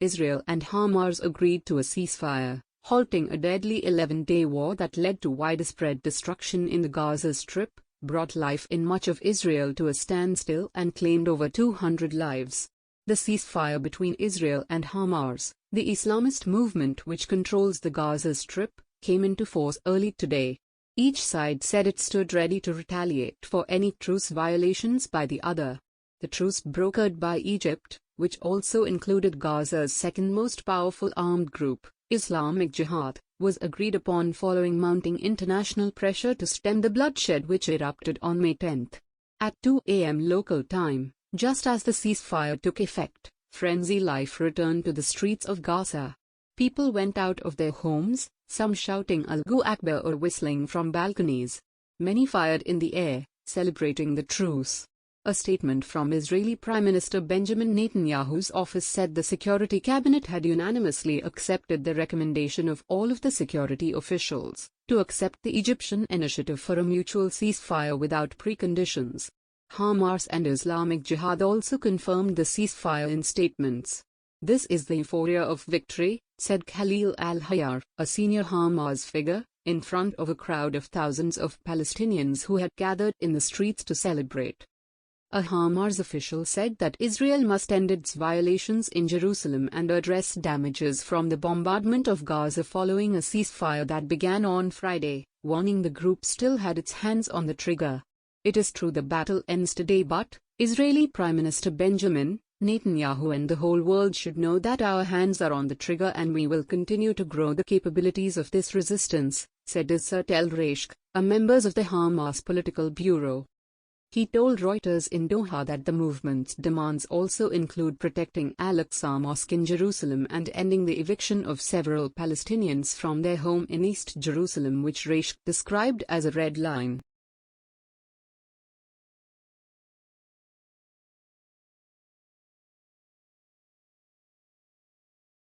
Israel and Hamas agreed to a ceasefire, halting a deadly 11-day war that led to widespread destruction in the Gaza Strip, brought life in much of Israel to a standstill and claimed over 200 lives. The ceasefire between Israel and Hamas, the Islamist movement which controls the Gaza Strip, came into force early today. Each side said it stood ready to retaliate for any truce violations by the other. The truce brokered by Egypt, which also included Gaza's second most powerful armed group, Islamic Jihad, was agreed upon following mounting international pressure to stem the bloodshed which erupted on May 10. At 2 a.m. local time, just as the ceasefire took effect, frenzy life returned to the streets of Gaza. People went out of their homes, some shouting Allahu Akbar or whistling from balconies. Many fired in the air, celebrating the truce. A statement from Israeli Prime Minister Benjamin Netanyahu's office said the Security Cabinet had unanimously accepted the recommendation of all of the security officials to accept the Egyptian initiative for a mutual ceasefire without preconditions. Hamas and Islamic Jihad also confirmed the ceasefire in statements. "This is the euphoria of victory," said Khalil al-Hayar, a senior Hamas figure, in front of a crowd of thousands of Palestinians who had gathered in the streets to celebrate. A Hamas official said that Israel must end its violations in Jerusalem and address damages from the bombardment of Gaza following a ceasefire that began on Friday, warning the group still had its hands on the trigger. "It is true the battle ends today, but Israeli Prime Minister Benjamin Netanyahu and the whole world should know that our hands are on the trigger and we will continue to grow the capabilities of this resistance," said Isert el-Rashk, a member of the Hamas political bureau. He told Reuters in Doha that the movement's demands also include protecting Al-Aqsa Mosque in Jerusalem and ending the eviction of several Palestinians from their home in East Jerusalem, which Rashk described as a red line.